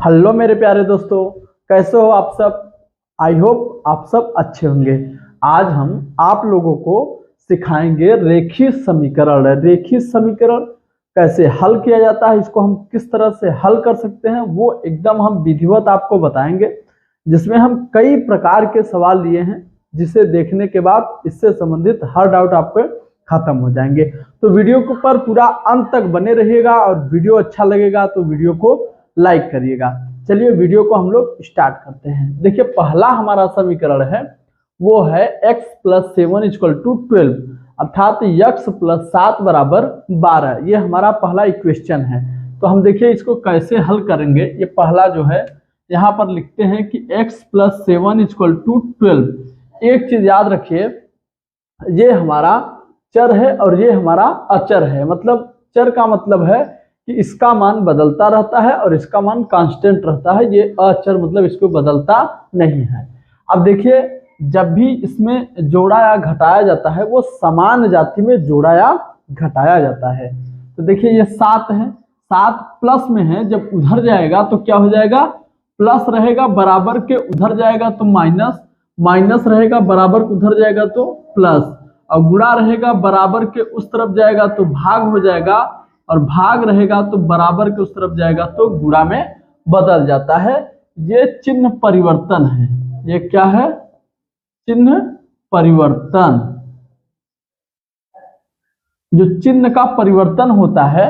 Hello मेरे प्यारे दोस्तों, कैसे हो आप सब। आई होप आप सब अच्छे होंगे। आज हम आप लोगों को सिखाएंगे रेखीय समीकरण। रेखीय समीकरण कैसे हल किया जाता है, इसको हम किस तरह से हल कर सकते हैं, वो एकदम हम विधिवत आपको बताएंगे, जिसमें हम कई प्रकार के सवाल लिए हैं, जिसे देखने के बाद इससे संबंधित हर डाउट आपको खत्म हो जाएंगे। तो वीडियो के ऊपर पूरा अंत तक बने रहिएगा और वीडियो अच्छा लगेगा तो वीडियो को लाइक करिएगा। चलिए वीडियो को हम लोग स्टार्ट करते हैं। देखिए पहला हमारा समीकरण है वो है x प्लस 7 इक्वल टू 12, अर्थात x प्लस 7 बराबर 12। ये हमारा पहला इक्वेशन है। तो हम देखिए इसको कैसे हल करेंगे। ये पहला जो है यहाँ पर लिखते हैं कि x प्लस 7 इक्वल टू 12। एक चीज याद रखिए, ये हमारा चर है और ये हमारा अचर है। मतलब चर का मतलब है कि इसका मान बदलता रहता है और इसका मान कांस्टेंट रहता है। ये अचर मतलब इसको बदलता नहीं है। अब देखिए जब भी इसमें जोड़ा या घटाया जाता है वो समान जाति में जोड़ा या घटाया जाता है। तो देखिए ये 7 है, 7 प्लस में है, जब उधर जाएगा तो क्या हो जाएगा, प्लस रहेगा, बराबर के उधर जाएगा तो माइनस, माइनस रहेगा बराबर के उधर जाएगा तो प्लस, और गुणा रहेगा बराबर के उस तरफ जाएगा तो भाग हो जाएगा, और भाग रहेगा तो बराबर के उस तरफ जाएगा तो गुणा में बदल जाता है। ये चिन्ह परिवर्तन है। ये क्या है, चिन्ह परिवर्तन। जो चिन्ह का परिवर्तन होता है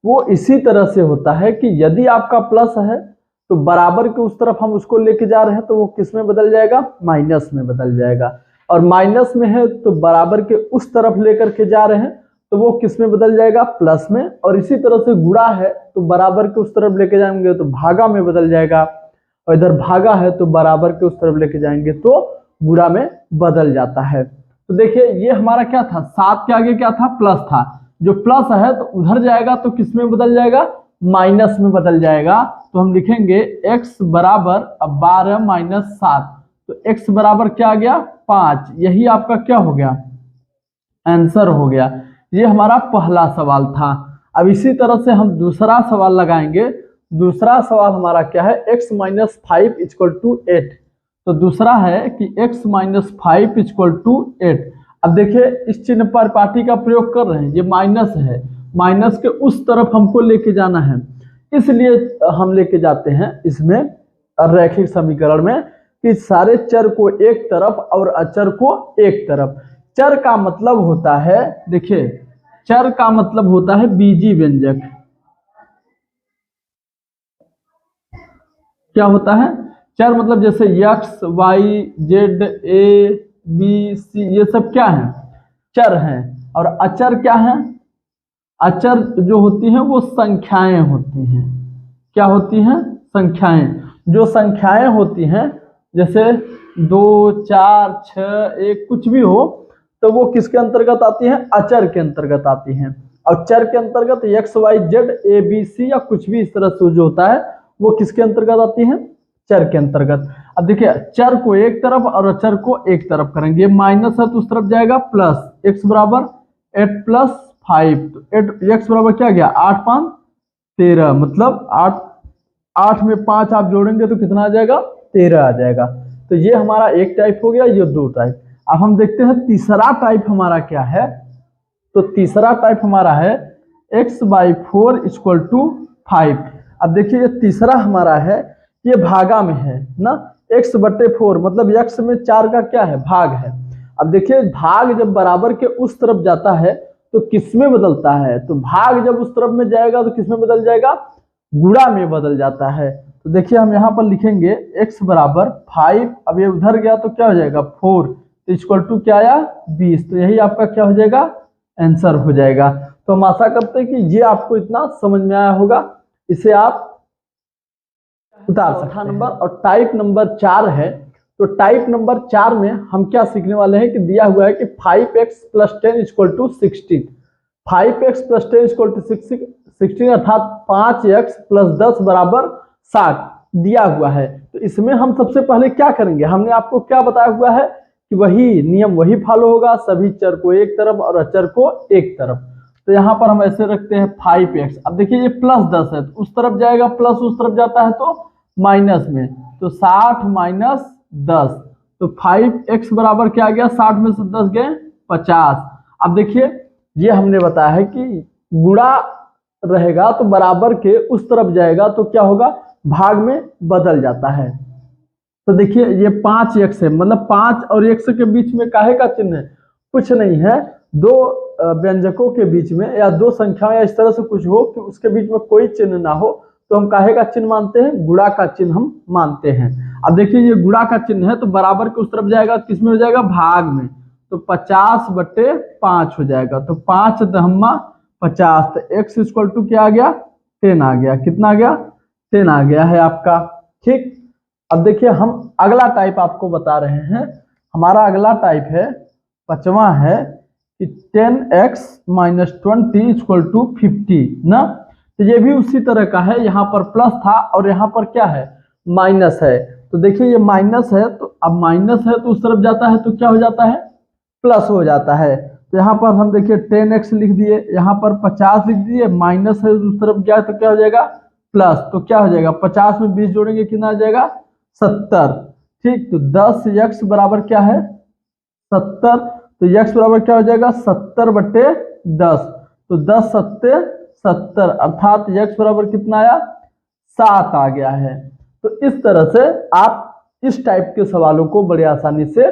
वो इसी तरह से होता है कि यदि आपका प्लस है तो बराबर के उस तरफ हम उसको लेके जा रहे हैं तो वो किस में बदल जाएगा, माइनस में बदल जाएगा, और माइनस में है तो बराबर के उस तरफ लेकर के जा रहे हैं तो वो किस में बदल जाएगा, प्लस में। और इसी तरह से गुणा है तो बराबर के उस तरफ लेके जाएंगे तो भागा में बदल जाएगा, और इधर भागा है तो बराबर के उस तरफ लेके जाएंगे तो गुणा में बदल जाता है। तो देखिए ये हमारा क्या था, 7 के आगे क्या था, प्लस था। जो प्लस है तो उधर जाएगा तो किस में बदल जाएगा, माइनस में बदल जाएगा। तो हम लिखेंगे x बराबर 12 माइनस 7, तो x बराबर क्या आ गया, 5। यही आपका क्या हो गया, आंसर हो गया। ये हमारा पहला सवाल था। अब इसी तरह से हम दूसरा सवाल लगाएंगे। दूसरा सवाल हमारा क्या है, x माइनस 5 इक्वल टू 8। तो दूसरा है कि x माइनस 5 इक्वल टू 8। अब देखिए इस चिन्ह पर पार्टी का प्रयोग कर रहे हैं, ये माइनस है, माइनस के उस तरफ हमको लेके जाना है, इसलिए हम लेके जाते हैं इसमें रैखिक समीकरण में कि सारे चर को एक तरफ और अचर को एक तरफ। चर का मतलब होता है, देखिए चर का मतलब होता है बीजी व्यंजक। क्या होता है चर, मतलब जैसे x, y, z, a, b, c, ये सब क्या है, चर हैं। और अचर क्या है, अचर जो होती हैं वो संख्याएं होती हैं। क्या होती हैं, संख्याएं। जो संख्याएं होती हैं जैसे 2, 4, 6, 1 कुछ भी हो तो वो किसके अंतर्गत आती हैं, अचर के अंतर्गत आती हैं। और चर के अंतर्गत x, y, z, a, b, c या कुछ भी इस तरह से जो होता है वो किसके अंतर्गत आती हैं, चर के अंतर्गत। अब देखिए चर को एक तरफ और अचर को एक तरफ करेंगे, माइनस है तो उस तरफ जाएगा प्लस, x बराबर 8 प्लस 5, तो 8 x बराबर क्या गया, 8 5 13, मतलब 8 में 5 आप जोड़ेंगे तो कितना आ जाएगा, 13 आ जाएगा। तो ये हमारा एक टाइप हो गया, ये 2 टाइप। अब हम देखते हैं तीसरा टाइप हमारा क्या है। तो तीसरा टाइप हमारा है x बाई 4 इक्वल टू 5। अब देखिए ये तीसरा हमारा है, ये भागा में है ना, x बटे 4, मतलब x में 4 का क्या है, भाग है। अब देखिए भाग जब बराबर के उस तरफ जाता है तो किस में बदलता है, तो भाग जब उस तरफ में जाएगा तो किस में बदल जाएगा, गुणा में बदल जाता है। तो देखिए हम यहाँ पर लिखेंगे x बराबर 5, अब ये उधर गया तो क्या हो जाएगा 4, तो इक्वल टू क्या आया 20। तो यही आपका क्या हो जाएगा, आंसर हो जाएगा। तो हम आशा करते हैं कि ये आपको इतना समझ में आया होगा, इसे आप उतार सकते हैं। नंबर और टाइप नंबर 4 है। तो टाइप नंबर 4 में हम क्या सीखने वाले हैं कि दिया हुआ है कि 5x plus 10 equal to 16, 5x plus 10 equal to 16 अर्थात 5x प्लस 10 बराबर 60 दिया हुआ है। तो इसमें हम सबसे पहले क्या करेंगे, हमने आपको क्या बताया हुआ है कि वही नियम वही फॉलो होगा, सभी चर को एक तरफ और अचर को एक तरफ। तो यहाँ पर हम ऐसे रखते हैं 5x। अब देखिए ये प्लस 10 है तो उस तरफ जाएगा, प्लस उस तरफ जाता है तो माइनस में, तो 60 माइनस 10, तो 5x बराबर क्या आ गया, 60 में से 10 गए 50। अब देखिए ये हमने बताया है कि गुणा रहेगा तो बराबर के उस तरफ जाएगा तो क्या होगा, भाग में बदल जाता है। तो देखिए ये 5x है, मतलब 5 और x के बीच में काहे का चिन्ह है, कुछ नहीं है, दो व्यंजकों के बीच में या दो संख्या या इस तरह से कुछ हो कि उसके बीच में कोई चिन्ह ना हो तो हम काहे का चिन्ह मानते हैं, गुणा का चिन्ह हम मानते हैं। अब देखिए ये गुणा का चिन्ह है तो बराबर के उस तरफ जाएगा, किसमें हो जाएगा, भाग में, तो 50/5 हो जाएगा, तो 5 दहम्मा 50, तो x इक्वल टू क्या आ गया, 10 आ गया, कितना आ गया, 10 आ गया है आपका। ठीक, अब देखिए हम अगला टाइप आपको बता रहे हैं, हमारा अगला टाइप है 5वां है कि 10x माइनस 20 इक्वल टू 50 ना, तो ये भी उसी तरह का है, यहाँ पर प्लस था और यहाँ पर क्या है, माइनस है। तो देखिए ये माइनस है, तो अब माइनस है तो उस तरफ जाता है तो क्या हो जाता है, प्लस हो जाता है। तो यहाँ पर हम देखिए 10x लिख दिए, यहाँ पर 50 लिख दिए, माइनस है उस तरफ गया तो क्या हो जाएगा, प्लस, तो क्या हो जाएगा, 50 में 20 जोड़ेंगे कितना आ जाएगा, 70। ठीक, तो 10x बराबर क्या है, 70, तो x बराबर क्या हो जाएगा, 70/10, तो 10 सत्ते 70, अर्थात x बराबर कितना आया, 7 आ गया है। तो इस तरह से आप इस टाइप के सवालों को बड़े आसानी से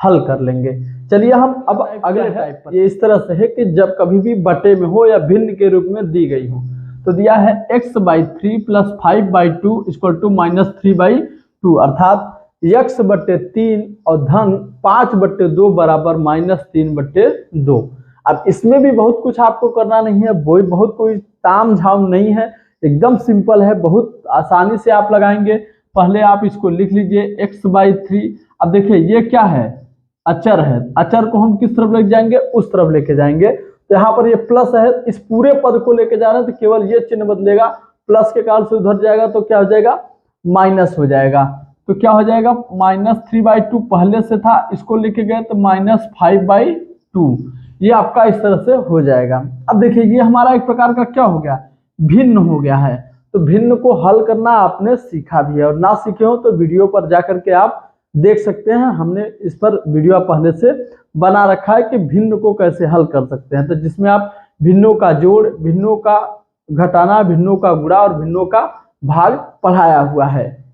हल कर लेंगे। चलिए हम अब अगले टाइप पर, ये इस तरह से है कि जब कभी भी बटे में हो या भिन्न के रूप में दी गई हो, तो दिया है x/3 + 5/2 = -3/2, अर्थात x/3 और धन 5/2 बराबर -3/2। अब इसमें भी बहुत कुछ आपको करना नहीं है, बहुत कोई ताम झाम नहीं है, एकदम सिंपल है, बहुत आसानी से आप लगाएंगे। पहले आप इसको लिख लीजिए x/3। अब देखिए ये क्या है, अचर है, अचर को हम किस तरफ लेके जाएंगे, उस तरफ लेके जाएंगे। तो यहाँ पर ये प्लस है, इस पूरे पद को लेके जा रहे हैं तो केवल ये चिन्ह बदलेगा, प्लस के कारण से उधर जाएगा तो क्या हो जाएगा, माइनस हो जाएगा। तो क्या हो जाएगा, -3/2 पहले से था, इसको लेके गए तो -5/2, ये आपका इस तरह से हो जाएगा। अब देखिए ये हमारा एक प्रकार का क्या हो गया, भिन्न हो गया है। तो भिन्न को हल करना आपने सीखा भी है, और ना सीखे हो तो वीडियो पर जाकर के आप देख सकते हैं, हमने इस पर वीडियो पहले से बना रखा है कि भिन्न को कैसे हल कर सकते हैं, तो जिसमें आप भिन्नों का जोड़, भिन्नों का घटाना, भिन्नों का गुणा और भिन्नों का भाग पढ़ाया हुआ है।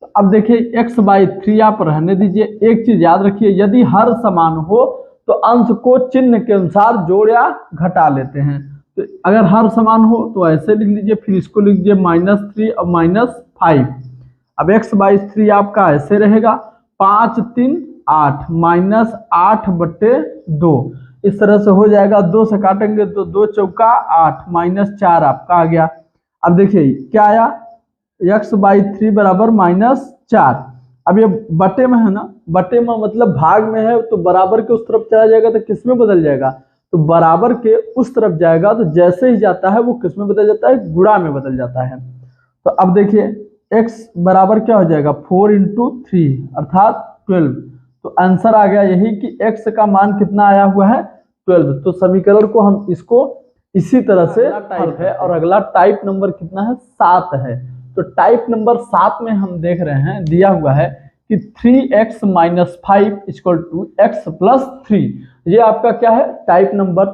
तो अब देखिए x/3 आप रहने दीजिए। एक चीज याद रखिए, यदि हर समान हो तो अंश को चिन्ह के अनुसार जोड़ या घटा लेते हैं। तो अगर हर समान हो तो ऐसे लिख लीजिए, फिर इसको लिख लीजिए -3 और -5। अब x/3 आपका ऐसे रहेगा, 5 3 8 -8/2, इस तरह से हो जाएगा, 2 से काटेंगे तो 2 चौका 8 -4 आपका आ गया। अब देखिए क्या आया, x/3 बराबर -4। अब ये बटे में है ना, बटे में मतलब भाग में है, तो बराबर के उस तरफ चला जाएगा तो किस में बदल जाएगा, तो बराबर के उस तरफ जाएगा तो जैसे ही जाता है वो किस में बदल जाता है, गुणा में बदल जाता है। तो अब देखिए x बराबर क्या हो जाएगा, 4 × 3 अर्थात 12। तो आंसर आ गया यही कि x का मान कितना आया हुआ है, 12। तो समीकरण को हम इसको इसी तरह से टाइप है, और अगला टाइप नंबर कितना है, 7 है। तो टाइप नंबर 7 में हम देख रहे हैं, दिया हुआ है कि 3x - 5 = x + 3, ये आपका क्या है, टाइप नंबर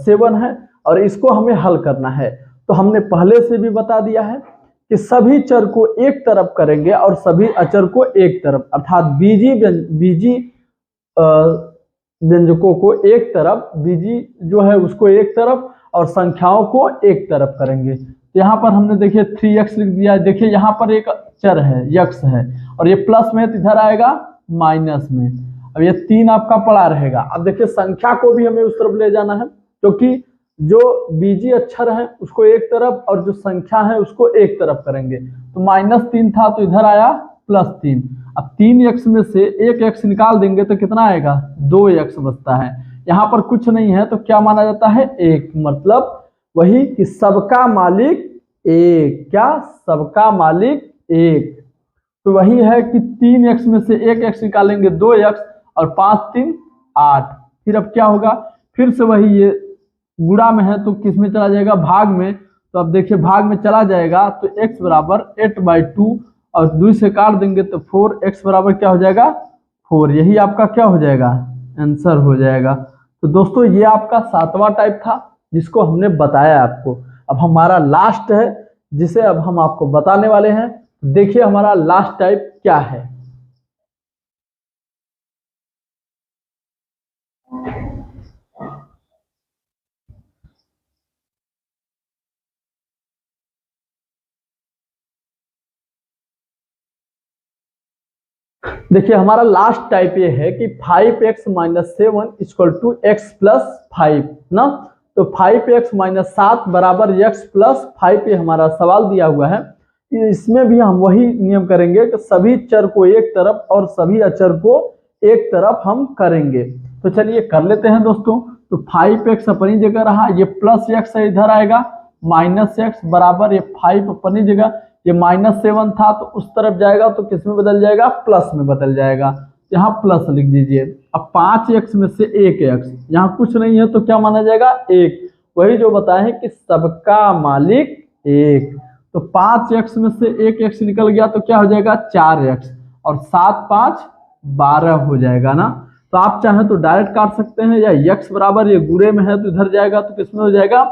7 है, और इसको हमें हल करना है। तो हमने पहले से भी बता दिया है कि सभी चर को एक तरफ करेंगे और सभी अचर को एक तरफ, अर्थात बीजी व्यंजकों को एक तरफ, बीजी जो है उसको एक तरफ और संख्याओं को एक तरफ करेंगे। तो यहाँ पर हमने देखिए 3x लिख दिया। देखिए यहाँ पर एक चर है, x है, और ये प्लस में तो इधर आएगा माइनस में। अब ये 3 आपका पड़ा रहेगा। अब देखिए संख्या को भी हमें उस तरफ ले जाना है, क्योंकि जो बीजी अक्षर है उसको एक तरफ और जो संख्या है उसको एक तरफ करेंगे। तो -3 था तो इधर आया +3। अब 3x में से 1x निकाल देंगे तो कितना आएगा, 2x बचता है। यहाँ पर कुछ नहीं है तो क्या माना जाता है, 1, मतलब वही कि सबका मालिक एक, क्या, सबका मालिक एक। तो वही है कि 3x में से 1x निकालेंगे 2x, और 5 3 8। फिर अब क्या होगा, फिर से वही, ये गुणा में है तो किस में चला जाएगा, भाग में। तो अब देखिए भाग में चला जाएगा तो x बराबर 8/2 और 2 से काट देंगे तो 4x बराबर क्या हो जाएगा 4। यही आपका क्या हो जाएगा आंसर हो जाएगा। तो दोस्तों ये आपका 7वां टाइप था जिसको हमने बताया आपको। अब हमारा लास्ट है जिसे अब हम आपको बताने वाले हैं। देखिए हमारा लास्ट टाइप क्या है। देखिए हमारा लास्ट टाइप ये है कि 5x - 7 = x + 5 ना। तो 5x - 7 बराबर x + 5 ये हमारा सवाल दिया हुआ है। इसमें भी हम वही नियम करेंगे कि सभी चर को एक तरफ और सभी अचर को एक तरफ हम करेंगे। तो चलिए कर लेते हैं दोस्तों। तो 5x अपनी जगह रहा, ये +x है इधर आएगा, -x बराबर ये 5 अपनी जगह, ये -7 था तो उस तरफ जाएगा तो किस में बदल जाएगा प्लस में बदल जाएगा। यहाँ प्लस लिख दीजिए। अब 5x में से 1x, यहाँ कुछ नहीं है तो क्या माना जाएगा 1। वही जो बताए कि सबका मालिक 1। तो 5x में से 1x निकल गया तो क्या हो जाएगा 4x, और 7 5 12 हो जाएगा ना। तो आप चाहें तो डायरेक्ट काट सकते हैं, या x बराबर ये गुणे में है तो इधर जाएगा तो किसमें हो जाएगा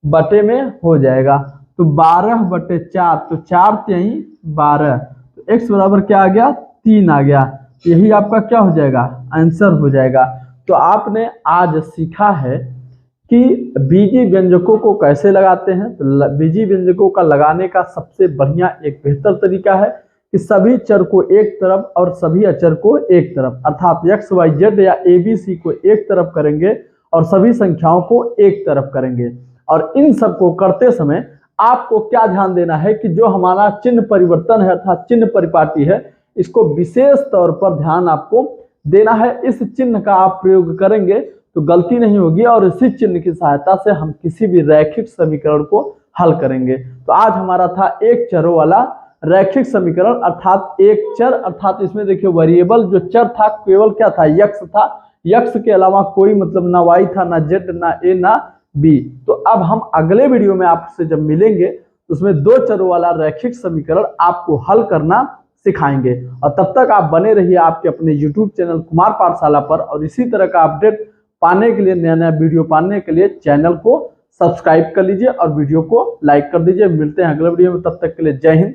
बटे में हो जाएगा। तो 12/4, तो 4 3 12, तो x बराबर क्या आ गया 3 आ गया। यही आपका क्या हो जाएगा आंसर हो जाएगा। तो आपने आज सीखा है कि बीजी व्यंजकों को कैसे लगाते हैं। तो बीजी व्यंजकों का लगाने का सबसे बढ़िया एक बेहतर तरीका है कि सभी चर को एक तरफ और सभी अचर को एक तरफ, अर्थात x y z या ABC को एक तरफ करेंगे और सभी संख्याओं को एक तरफ करेंगे। और इन सब को करते समय आपको क्या ध्यान देना है कि जो हमारा चिन्ह परिवर्तन है अर्थात चिन्ह परिपाटी है, इसको विशेष तौर पर ध्यान आपको देना है। इस चिन्ह का आप प्रयोग करेंगे तो गलती नहीं होगी और इसी चिन्ह की सहायता से हम किसी भी रैखिक समीकरण को हल करेंगे। तो आज हमारा था एक चरों वाला रैखिक समीकरण, अर्थात एक चर, अर्थात इसमें देखिए वेरिएबल जो चर था केवल क्या था यक्स था, यक्स के अलावा कोई मतलब ना वाई था, ना जेड, ना ए, ना बी। तो अब हम अगले वीडियो में आपसे जब मिलेंगे तो उसमें 2 चरों वाला रैखिक समीकरण आपको हल करना सिखाएंगे। और तब तक आप बने रहिए आपके अपने YouTube चैनल कुमार पाठशाला पर, और इसी तरह का अपडेट पाने के लिए, नया नया वीडियो पाने के लिए चैनल को सब्सक्राइब कर लीजिए और वीडियो को लाइक कर दीजिए। मिलते हैं अगले वीडियो में, तब तक के लिए जय हिंद,